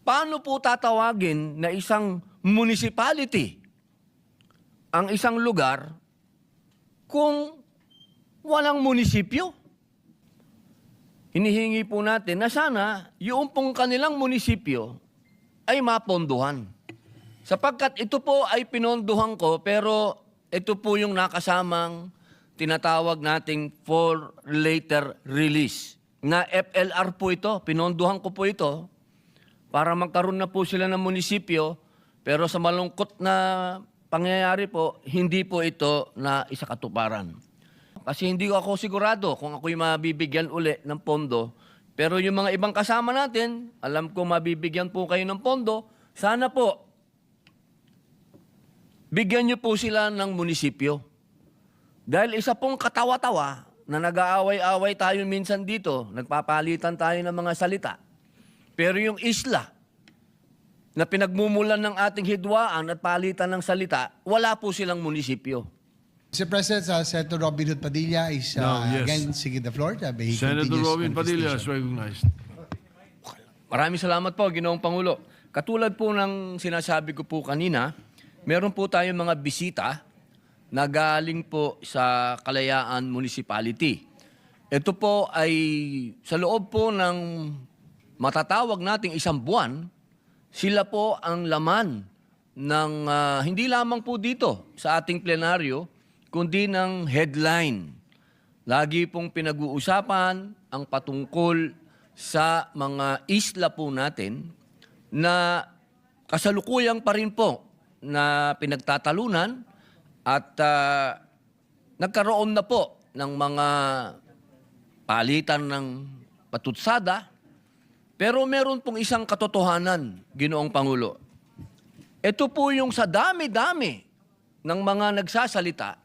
Paano po tatawagin na isang municipality ang isang lugar kung walang munisipyo? Hinihingi po natin na sana yung pong kanilang munisipyo ay mapondohan. Sapagkat ito po ay pinondohan ko, pero ito po yung nakasamang tinatawag nating for later release. Na FLR po ito, pinondohan ko po ito para magkaroon na po sila ng munisipyo, pero sa malungkot na pangyayari po, hindi po ito na isakatuparan. Kasi hindi ako sigurado kung ako'y mabibigyan uli ng pondo, pero yung mga ibang kasama natin, alam ko mabibigyan po kayo ng pondo, sana po, bigyan niyo po sila ng munisipyo. Dahil isa pong katawa-tawa na nag-aaway-away tayo minsan dito, nagpapalitan tayo ng mga salita. Pero yung isla na pinagmumulan ng ating hidwaan at palitan ng salita, wala po silang munisipyo. Mr. President, Senator Robin Hood Padilla is Yes. again seeking the floor. He Senator continues Robin Padilla is manifestation. recognized. Maraming salamat po, Ginoong Pangulo. Katulad po ng sinasabi ko po kanina, meron po tayong mga bisita na galing po sa Kalayaan Municipality. Ito po ay sa loob po ng matatawag nating isang buwan, sila po ang laman ng hindi lamang po dito sa ating plenaryo, kundi ng headline. Lagi pong pinag-uusapan ang patungkol sa mga isla po natin na kasalukuyang pa rin po na pinagtatalunan at nagkaroon na po ng mga palitan ng patutsada. Pero meron pong isang katotohanan, Ginoong Pangulo. Ito po yung sa dami-dami ng mga nagsasalita,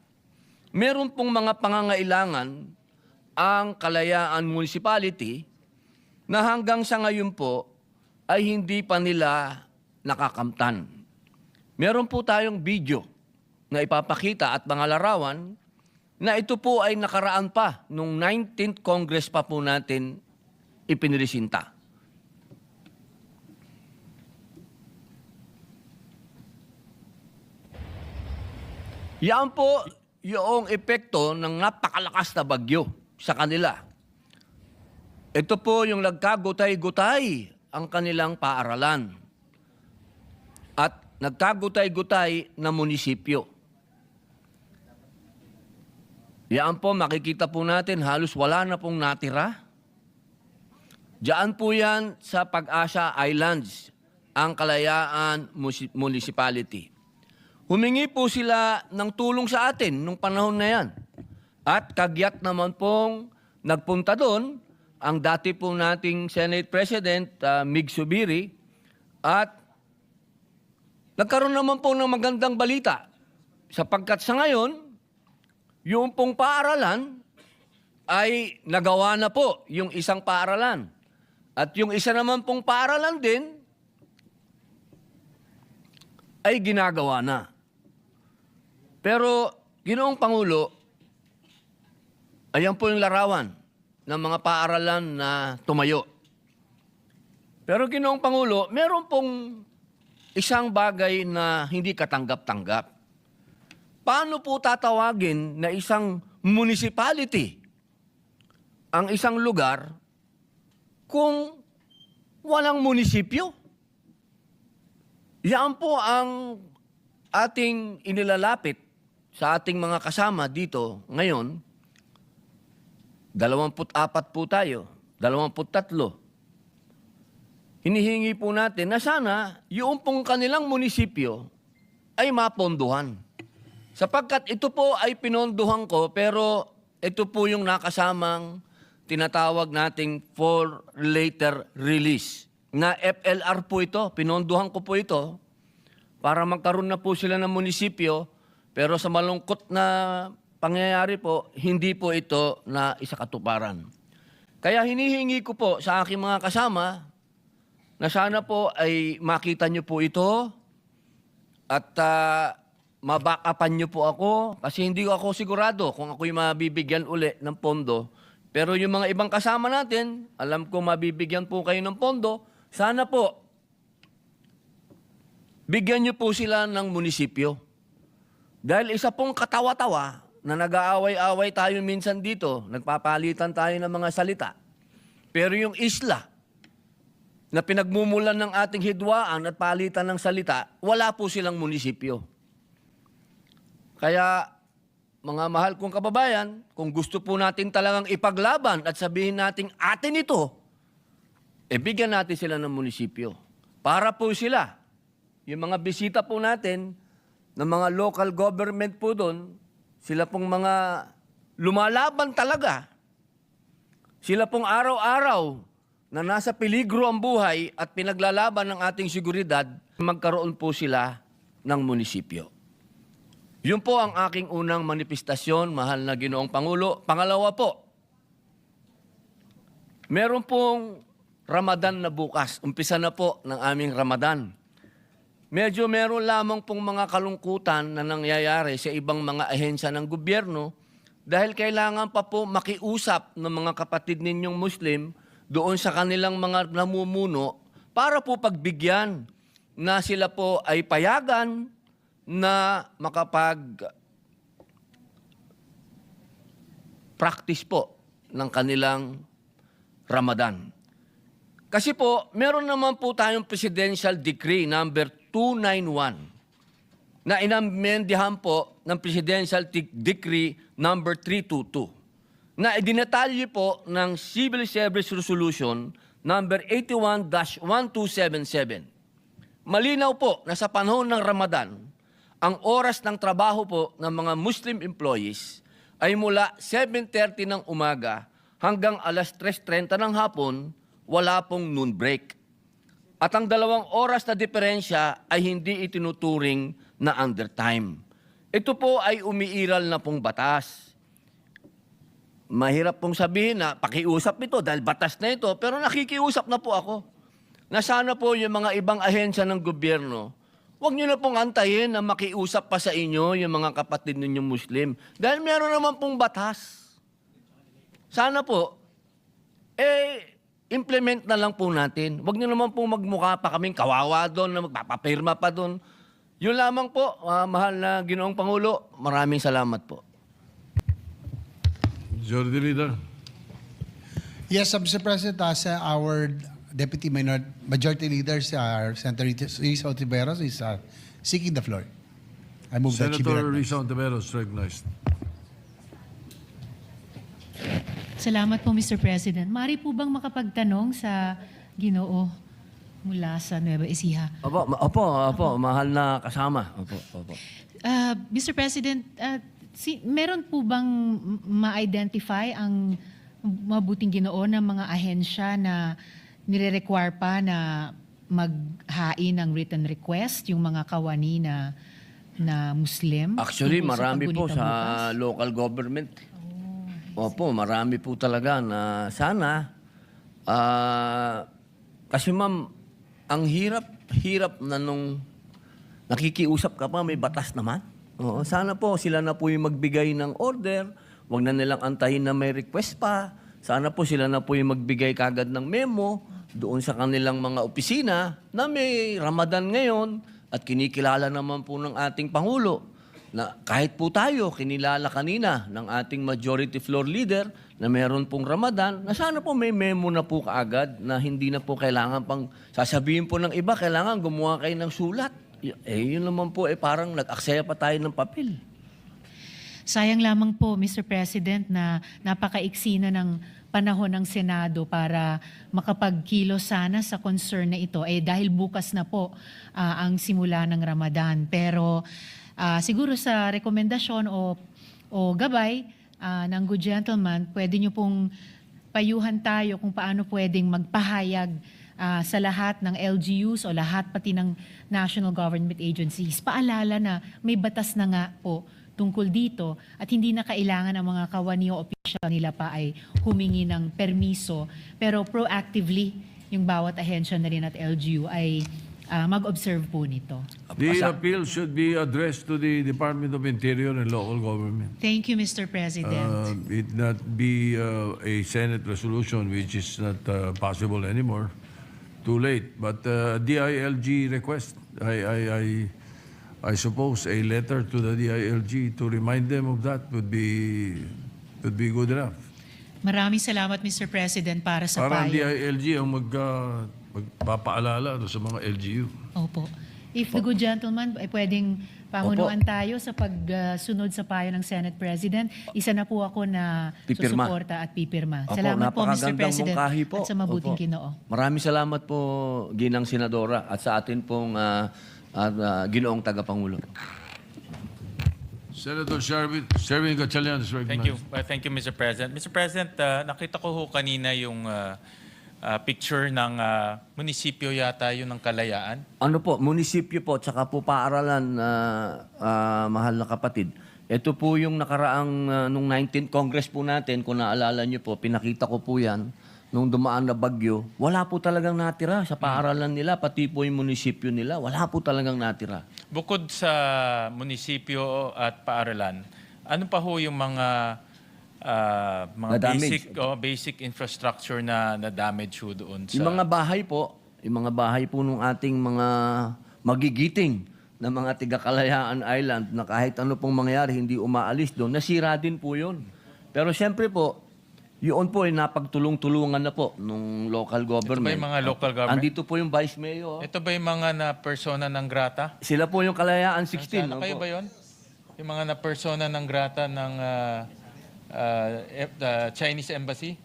meron pong mga pangangailangan ang Kalayaan Municipality na hanggang sa ngayon po ay hindi pa nila nakakamtan. Meron po tayong video na ipapakita at mga larawan na ito po ay nakaraan pa nung 19th Congress pa po natin ipinresinta. Yan po yung epekto ng napakalakas na bagyo sa kanila. Ito po yung nagkagutay-gutay ang kanilang paaralan. At nagkagutay-gutay na munisipyo. Yan po, makikita po natin, halos wala na pong natira. Diyan po yan sa Pag-asa Islands, ang Kalayaan Municipality. Humingi po sila ng tulong sa atin nung panahon na yan. At kagyat naman pong nagpunta doon ang dati po nating Senate President Mig Zubiri at nagkaroon naman po ng magandang balita sapagkat sa ngayon, yung pong paaralan ay nagawa na po yung isang paaralan. At yung isa naman pong paaralan din ay ginagawa na. Pero, Ginoong Pangulo, ayan po yung larawan ng mga paaralan na tumayo. Pero, Ginoong Pangulo, meron pong isang bagay na hindi katanggap-tanggap. Paano po tatawagin na isang municipality ang isang lugar kung walang munisipyo? Yan po ang ating inilalapit sa ating mga kasama dito ngayon. 24 po tayo, 23. Hinihingi po natin na sana yung pong kanilang munisipyo ay mapondohan. Sapagkat ito po ay pinondohan ko, pero ito po yung nakasamang tinatawag nating for later release. Na FLR po ito, pinondohan ko po ito para magkaroon na po sila ng munisipyo, pero sa malungkot na pangyayari po, hindi po ito na isakatuparan. Kaya hinihingi ko po sa aking mga kasama na sana po ay makita nyo po ito at mabackupan nyo po ako kasi hindi ako sigurado kung ako'y mabibigyan uli ng pondo. Pero yung mga ibang kasama natin, alam ko mabibigyan po kayo ng pondo, sana po bigyan niyo po sila ng munisipyo. Dahil isa pong katawa-tawa na nag-aaway-away tayo minsan dito, nagpapalitan tayo ng mga salita. Pero yung isla na pinagmumulan ng ating hidwaan at palitan ng salita, wala po silang munisipyo. Kaya, mga mahal kong kababayan, kung gusto po natin talagang ipaglaban at sabihin natin atin ito, bigyan natin sila ng munisipyo. Para po sila, yung mga bisita po natin, ng mga local government po doon, sila pong mga lumalaban talaga. Sila pong araw-araw na nasa peligro ang buhay at pinaglalaban ng ating seguridad, magkaroon po sila ng munisipyo. Yun po ang aking unang manifestasyon, mahal na Ginoong Pangulo. Pangalawa po, meron pong Ramadan na bukas. Umpisa na po ng aming Ramadan. Medyo meron lamang pong mga kalungkutan na nangyayari sa ibang mga ahensya ng gobyerno dahil kailangan pa po makiusap ng mga kapatid ninyong Muslim doon sa kanilang mga namumuno para po pagbigyan na sila po ay payagan na makapag-practice po ng kanilang Ramadan. Kasi po, meron naman po tayong Presidential Decree number 291 na inamendihan po ng Presidential Decree number 322 na idinatalye po ng Civil Service Resolution number 81-1277. Malinaw po na sa panahon ng Ramadan, ang oras ng trabaho po ng mga Muslim employees ay mula 7:30 ng umaga hanggang alas 3:30 ng hapon, wala pong noon break. At ang 2 oras na diferensya ay hindi itinuturing na undertime. Ito po ay umiiral na pong batas. Mahirap pong sabihin na pakiusap ito dahil batas na ito, pero nakikiusap na po ako. Na sana po yung mga ibang ahensya ng gobyerno, huwag nyo na pong antayin na makiusap pa sa inyo yung mga kapatid ninyong Muslim. Dahil meron naman pong batas. Sana po, implement na lang po natin. Huwag nyo naman pong magmukha pa kaming kawawa doon na magpapapirma pa doon. Yun lamang po, mahal na Ginoong Pangulo, maraming salamat po. Majority Leader. Yes, Mr. President, as our Deputy Majority Leader, Senator Risa Ontiveros, is seeking the floor. I move that she be Senator recognized. Risa Ontiveros, recognized. Salamat po, Mr. President. Mari po bang makapagtanong sa Ginoo mula sa Nueva Ecija? Opo, mahal na kasama. Opo. Mr. President, meron po bang ma-identify ang mabuting Ginoo ng mga ahensya na nire-require pa na maghain ng written request, yung mga kawani na Muslim? Actually, tungkol marami po paggunita sa bukas? local government. Opo, marami po talaga na sana. Kasi ma'am, ang hirap na nung nakikiusap ka pa, may batas naman. Oo, sana po sila na po yung magbigay ng order. Huwag na nilang antayin na may request pa. Sana po sila na po yung magbigay kagad ng memo doon sa kanilang mga opisina na may Ramadan ngayon at kinikilala naman po ng ating Pangulo na kahit po tayo, kinilala kanina ng ating majority floor leader na meron pong Ramadan, na sana po may memo na po kaagad na hindi na po kailangan pang sasabihin po ng iba, kailangan gumawa kayo ng sulat. Yun naman po, parang nag-aksaya pa tayo ng papel. Sayang lamang po, Mr. President, na napakaiksi na ng panahon ng Senado para makapagkilos sana sa concern na ito. Dahil bukas na po ang simula ng Ramadan. Pero siguro sa rekomendasyon o gabay ng good gentleman, pwede nyo pong payuhan tayo kung paano pwedeng magpahayag sa lahat ng LGUs o lahat pati ng national government agencies. Paalala na may batas na nga po tungkol dito at hindi na kailangan ang mga kawani o opisyal nila pa ay humingi ng permiso. Pero proactively, yung bawat ahensya na rin at LGU ay mag-observe po nito. The appeal should be addressed to the Department of Interior and Local Government. Thank you, Mr. President. It not be a Senate resolution which is not possible anymore. too late. But DILG request, I suppose a letter to the DILG to remind them of that would be good enough. Maraming salamat, Mr. President, para sa Para ang payo. DILG ang magpapaalala sa mga LGU. Opo. If the good gentleman ay pwedeng pamunuan tayo sa pagsunod sa payo ng Senate President, isa na po ako na Pipirma. susuporta at pipirma. Opo, Salamat po, Mr. napakagandang President, mungkahi po. at sa mabuting Opo. Ginoo. Maraming salamat po, Ginang Senadora, at sa atin pong Ginoong Tagapangulo. Senator Sherwin Gatchalian is Thank you. recognized. Thank you, Mr. President. Mr. President, nakita ko ho kanina yung picture ng munisipyo yata yun ng Kalayaan. Ano po, munisipyo po, tsaka po paaralan, mahal na kapatid. Ito po yung nakaraang, nung 19th Congress po natin, kung naalala nyo po, pinakita ko po yan, nung dumaan na bagyo, wala po talagang natira sa paaralan nila, pati po yung munisipyo nila, wala po talagang natira. Bukod sa munisipyo at paaralan, ano pa ho yung mga Na-damage. basic infrastructure na damage ho doon sa... Yung mga bahay po nung ating mga magigiting na mga tiga-Kalayaan Island na kahit ano pong mangyari, hindi umaalis doon, nasira din po yun. Pero siyempre po, yun po ay napagtulong-tulungan na po nung local government. Ito ba yung mga local government? Andito po yung Vice Mayor. Ito ba yung mga na persona ng grata? Sila po yung Kalayaan 16. Ano kayo opo. ba yun? Yung mga na persona ng grata ng Chinese Embassy?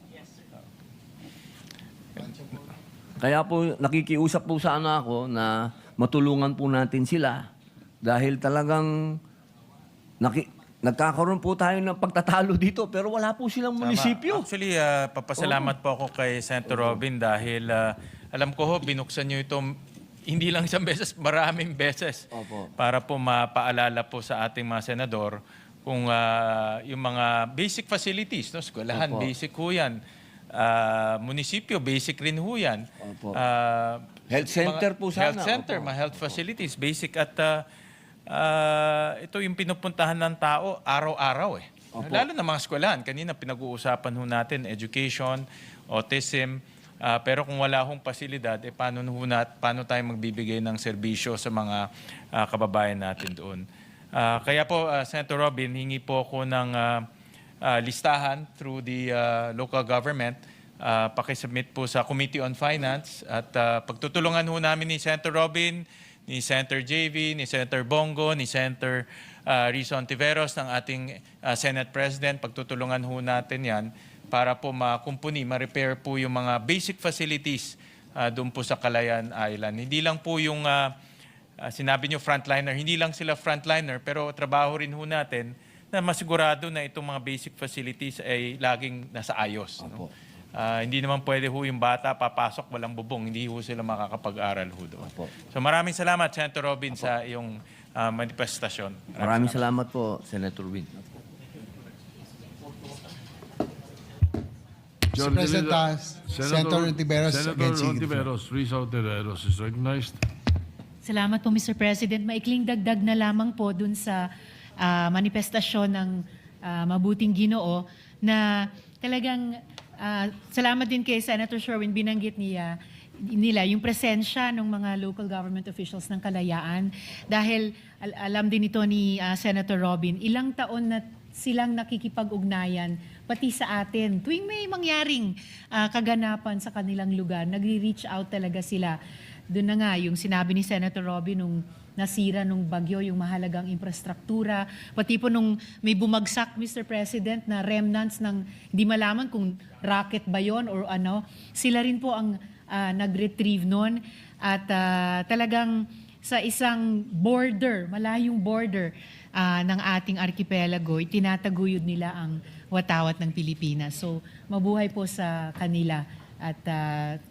Kaya po nakikiusap po sana ako na matulungan po natin sila dahil talagang nagkakaroon po tayo ng pagtatalo dito pero wala po silang munisipyo. Actually, papasalamat po ako kay Senator Robin dahil alam ko ho, binuksan nyo ito hindi lang isang beses, maraming beses. Opo. Para po mapaalala po sa ating mga senador kung yung mga basic facilities, no? Eskwelahan, Opo. basic ho yan. Munisipyo, basic rin ho yan. Opo. Health center po sana. Health center, Opo. mga health facilities, basic at ito yung pinupuntahan ng tao araw-araw eh. Opo. Lalo na mga eskwelahan. Kanina pinag-uusapan ho natin, education, autism. Pero kung wala hong pasilidad, paano tayo magbibigay ng serbisyo sa mga kababayan natin doon? Kaya po, Senator Robin, hingi po ako ng listahan through the local government. Pakisubmit po sa Committee on Finance at pagtutulungan ho namin ni Senator Robin, ni Senator JV, ni Senator Bongo, ni Senator Rizzo Ontiveros ng ating Senate President. Pagtutulungan ho natin yan para po makumpuni, ma-repair po yung mga basic facilities doon po sa Kalayaan Island. Hindi lang po yung sinabi nyo frontliner, hindi lang sila frontliner, pero trabaho rin ho natin na masigurado na itong mga basic facilities ay laging nasa ayos. No? Hindi naman pwede ho yung bata papasok walang bubong, hindi ho sila makakapag-aral ho doon. Opo. So maraming salamat, Senator Robin, sa iyong manifestasyon. Maraming salamat po, Senator Win. Mr. President, Senator Ontiveros Senator against Sigrid. Ontiveros, Rizzo Ontiveros is recognized. Salamat po, Mr. President. Maikling dagdag na lamang po dun sa manifestasyon ng Mabuting Ginoo na talagang salamat din kay Senator Sherwin, binanggit nila yung presensya ng mga local government officials ng Kalayaan dahil alam din ito ni Senator Robin, ilang taon na silang nakikipag-ugnayan pati sa atin. Tuwing may mangyaring kaganapan sa kanilang lugar, nagre-reach out talaga sila. Doon na nga, yung sinabi ni Senator Robin nung nasira nung bagyo, yung mahalagang infrastruktura, pati po nung may bumagsak, Mr. President, na remnants ng hindi malaman kung rocket ba yon or ano, sila rin po ang nag-retrieve nun. At talagang sa isang border, malayong border ng ating archipelago, itinataguyod nila ang watawat ng Pilipinas. So, mabuhay po sa kanila. At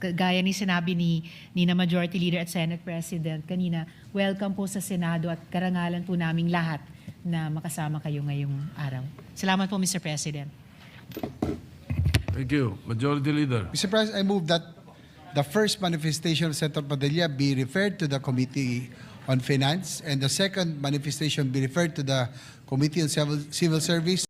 gaya ni sinabi ni na Majority Leader at Senate President kanina, welcome po sa Senado at karangalan po naming lahat na makasama kayo ngayong araw. Salamat po, Mr. President. Thank you. Majority Leader. Mr. President, I move that the first manifestation of Senator Padilla be referred to the Committee on Finance and the second manifestation be referred to the Committee on Civil Service